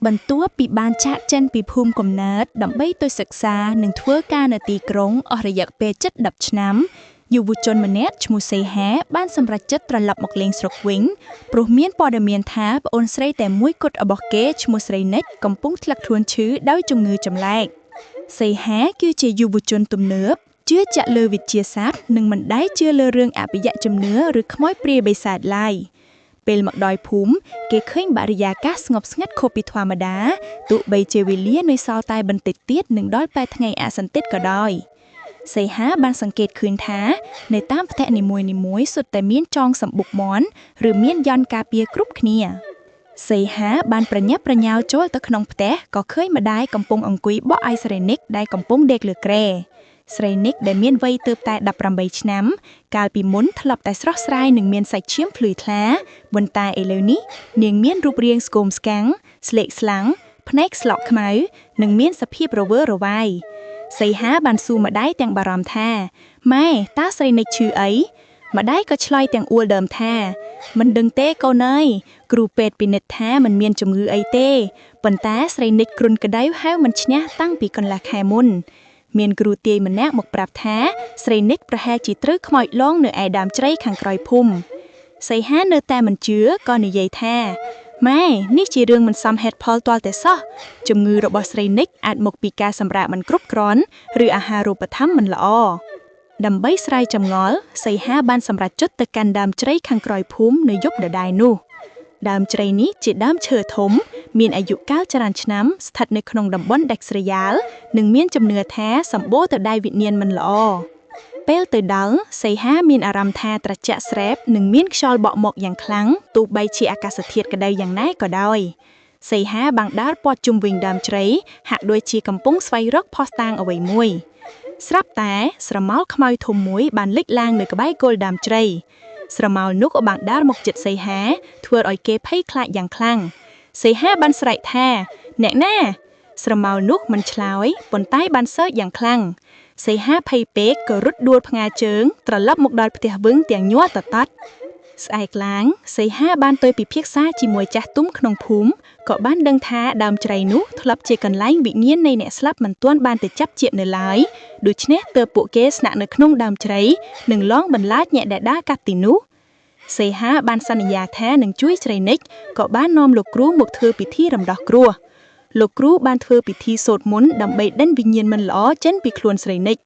បន្ទាប់ពីបានចាកចេញពីភូមិកំណើតដើម្បីទៅសិក្សានិងធ្វើការនៅទីក្រុងអស់រយៈពេលជិត10ឆ្នាំយុវជនម្នាក់ឈ្មោះសេហាបានសម្រេចចិត្តត្រឡប់មកលេងស្រុកវិញព្រោះមានព័ត៌មានថាប្អូនស្រីតែមួយគត់របស់គេឈ្មោះស្រីនិចកំពុងធ្លាក់ខ្លួនឈឺដោយជំងឺចម្លែកសេហាគឺជាយុវជនទំនើបជឿជាក់លើវិទ្យាសាស្ត្រនិងមិនដែលជឿលើរឿងអភិយជំនឿឬខ្មោចព្រាយបិសាចឡើយពេលមកដល់ភូមិគេឃើញបរិយាកាសស្ងប់ស្ងាត់ខុសពីធម្មតាទោះបីជាវេលានៅសល់តែបន្តិចទៀតនឹងដល់ពេលថ្ងៃអសន្តិតក៏ដោយសេហាបានសង្កេតឃើញថានៅតាមផ្ទះនីមួយៗសុទ្ធតែមានចងសម្បុកមាន់ឬមានយន្តការពារគ្រប់គ្នាសេហាបានប្រញាប់ប្រញាល់ចូលទៅក្នុងផ្ទះក៏ឃើញម្ដាយកំពុងអង្គុយបក់ឲ្យស្រីនិចដែលកំពុងដេកលើគ្រែស្រីនិចដែលមានវ័យទើបតែ18ឆ្នាំកាលពីមុនធ្លាប់តែស្រស់ស្រាយនិងមានសាច់ឈាមភ្លឺថ្លាប៉ុន្តែឥឡូវនេះនាងមានរូបរាងស្គមស្កាំងស្លេកស្លាំងភ្នែកស្លក់ខ្មៅនិងមានសភាពរវើរវាយសីហាបានសួរម្ដាយទាំងបារម្ភថាម៉ែតើស្រីនិចឈឺអីម្ដាយក៏ឆ្លើយទាំងអួលដើមថាមិនដឹងទេកូនអើយគ្រូពេទ្យពិនិត្យថាមិនមានជំងឺអីទេប៉ុន្តែស្រីនិចគ្រុនក្តៅហៅមិនឈ្នះតាំងពីកន្លះខែមុនមានគ្រូទាយម្នាក់មកប្រាប់ថាស្រីនិចប្រហែលជាត្រូវខ្មោចលងនៅឯដើមជ្រៃខាងក្រោយភូមិសីហានៅតែមិនជឿក៏និយាយថាម៉ែនេះជារឿងមិនសមហេតុផលទាល់តែសោះជំងឺរបស់ស្រីនិចអាចមកពីការសម្រាកមិនគ្រប់គ្រាន់ឬអាហារូបត្ថម្ភមិនល្អដើម្បីស្រាយចម្ងល់សីហាបានសម្រេចចុចទៅកាន់ដើមជ្រៃខាងក្រោយភូមិនៅយប់ដដែលនោះដើមជ្រៃនេះជាដើមឈើធំមានអាយុកាលច្រើនឆ្នាំស្ថិតនៅក្នុងតំបន់ដាច់ស្រយាលនិងមានជំនឿថាសម្បូរទៅដោយវិញ្ញាណមិនល្អពេលទៅដល់សីហាមានអារម្មណ៍ថាត្រជាក់ស្រែបនិងមានខ្យល់បក់មកយ៉ាងខ្លាំងទោះបីជាអាកាសធាតុក្តៅយ៉ាងណាក៏ដោយសីហាបានដើរព័ទ្ធជុំវិញដើមជ្រៃហាក់ដូចជាកំពុងស្វែងរកភស្តុតាងអ្វីមួយស្រាប់តែស្រមោលខ្មៅធំមួយបានលេចឡើងនៅក្បែរគល់ដើមជ្រៃស្រមោលនោះក៏បានដើរមកជិតសីហាធ្វើឲ្យគេភ័យខ្លាចយ៉ាងខ្លាំងសីហាបានស្រែកថាអ្នកណាស្រមោលនោះមិនឆ្លើយប៉ុន្តែបានសើចយ៉ាងខ្លាំងសីហាភ័យពេកក៏រត់ដួលផ្ងាជើងត្រឡប់មកដល់ផ្ទះវឹងទាំងញ័រតតាត់ស្អែកឡើងសីហាបានទៅពិភាក្សាជាមួយចាស់ទុំក្នុងភូមិក៏បានដឹងថាដើមជ្រៃនោះធ្លាប់ជាកន្លែងវិញ្ញាណនៃអ្នកស្លាប់មិនទាន់បានទៅចាប់ជាតិនៅឡើយដូច្នេះទើបពួកគេស្នាក់នៅក្នុងដើមជ្រៃនិងឡងបន្លាចអ្នកដែលដើរកាត់ទីនោះសីហាបានសន្យាថានឹងជួយស្រីនិចក៏បាននាំលោកគ្រូមកធ្វើពិធីរំដោះគ្រោះលោកគ្រូបានធ្វើពិធីសូត្រមន្តដើម្បីដេញវិញ្ញាណមិនល្អចេញពីខ្លួនស្រីនិច